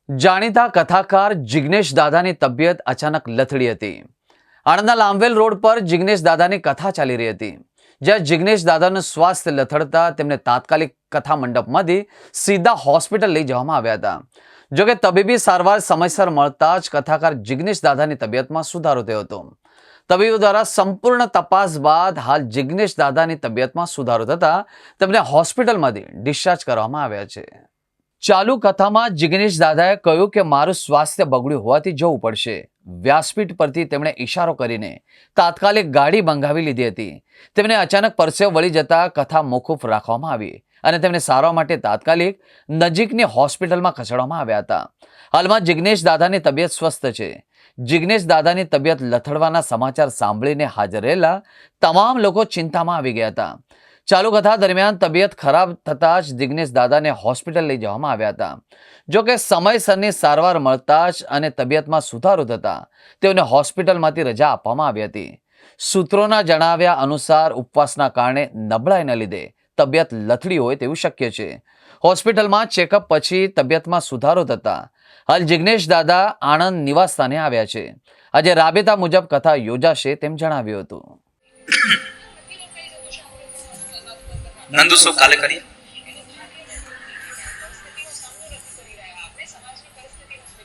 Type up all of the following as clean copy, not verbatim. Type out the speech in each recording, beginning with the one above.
જાણીતા કથાકાર જિગ્નેશ દાદાની તબિયત અચાનક લથડી હતી। આણંદના લાંવેલ રોડ પર જિગ્નેશ દાદાની કથા ચાલી રહી હતી, જ્યાં જિગ્નેશ દાદાનું સ્વાસ્થ્ય લથડતા તેમને તાત્કાલિક કથા મંડપમાંથી સીધા હોસ્પિટલ લઈ જવામાં આવ્યા હતા। જોકે તબીબી સારવાર સમયસર મળતા જ કથાકાર જિગ્નેશ દાદાની તબિયતમાં સુધારો થયો હતો। તબીબો દ્વારા સંપૂર્ણ તપાસ બાદ હાલ જિગ્નેશ દાદાની તબિયતમાં સુધારો થતા તેમને હોસ્પિટલમાંથી ડિસ્ચાર્જ કરવામાં આવ્યા છે। ચાલુ કથામાં જિગ્નેશ દાદાએ કહ્યું કે મારું સ્વાસ્થ્ય બગડ્યું હોવાથી જવું પડશે। વ્યાસપીઠ પરથી તેમણે ઇશારો કરીને તાત્કાલિક ગાડી મંગાવી લીધી હતી। તેમને અચાનક પરસેવો વળી જતા કથા મોકૂફ રાખવામાં આવી અને તેમને સારવાર માટે તાત્કાલિક નજીકની હોસ્પિટલમાં ખસેડવામાં આવ્યા હતા। હાલમાં જિગ્નેશ દાદાની તબિયત સ્વસ્થ છે। જિગ્નેશ દાદાની તબિયત લથડવાના સમાચાર સાંભળીને હાજર રહેલા તમામ લોકો ચિંતામાં આવી ગયા હતા। ચાલુ કથા દરમિયાન તબિયત ખરાબ થતા જ જિગ્નેશ દાદાને હોસ્પિટલ લઈ જવામાં આવ્યા હતા। જોકે સમયસરની સારવાર મળતા જ અને તબિયતમાં સુધારો થતા તેઓને હોસ્પિટલમાંથી રજા આપવામાં આવી હતી। સૂત્રોના જણાવ્યા અનુસાર ઉપવાસના કારણે નબળાઈના લીધે તબિયત લથડી હોય તેવું શક્ય છે। હોસ્પિટલમાં ચેકઅપ પછી તબિયતમાં સુધારો થતા હાલ જિગ્નેશ દાદા આણંદ નિવાસસ્થાને આવ્યા છે। આજે રાબેતા મુજબ કથા યોજાશે તેમ જણાવ્યું હતું। नंदू सो काले करिए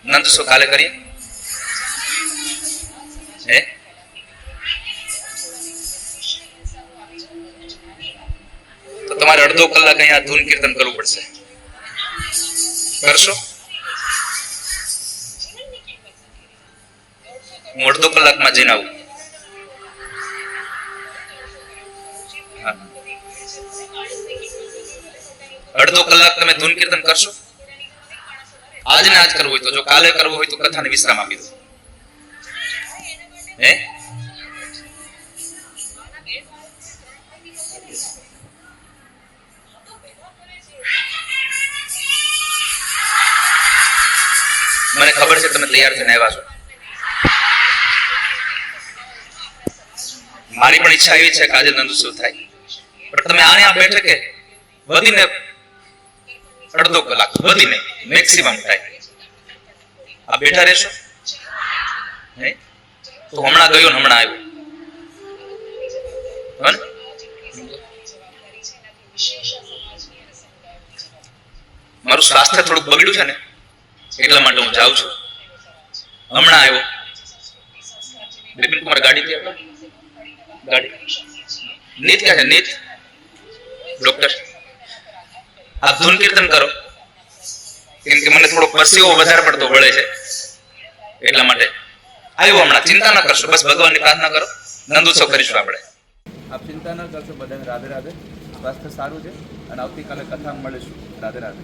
नंदू सो काले करिए तो तुम्हारे अर्धो कलाक अहीं धून कीर्तन करવું પડશે કરશો હું અડધો કલાકમાં જઈને આવું અડધો કલાક તમે ધૂન કીર્તન કરશો આજ ને આજ કરવું હોય તો, જો કાલે કરવું હોય તો કથાને વિશ્રામ આપી દો। હે મને ખબર છે તમે તૈયાર થઈને આવ્યા છો। મારી પણ ઈચ્છા એવી છે કે આજે નંદુત્સવ થાય, પણ તમે આને બેઠે કે વધીને અડધો કલાક વધીને મેક્સિમમ થાય આ બેઠા રહેશો તો હમણાં ગયો ને હમણાં આવ્યો મારું સ્વાસ્થ્ય થોડુંક બગડ્યું છે ને એટલા માટે હું જાઉં છું। હમણાં આવ્યો બિપિન કુમાર ગાડી ગાડી નીત ક્યાં છે? નીત ડોક્ટર આપ ધૂન કીર્તન કરો, કેમ કે મને થોડો પરસેવો વધારે પડતો વળે છે એટલા માટે આવ્યો હમણાં। ચિંતા ન કરશો, બસ ભગવાનની પ્રાર્થના કરો, નંદોત્સવ કરીશું આપણે। આપ ચિંતા ન કરશો, બધાને રાધે રાધે। સ્વાસ્થ્ય સારું છે અને આવતીકાલે કથા મળીશું। રાધે રાધે।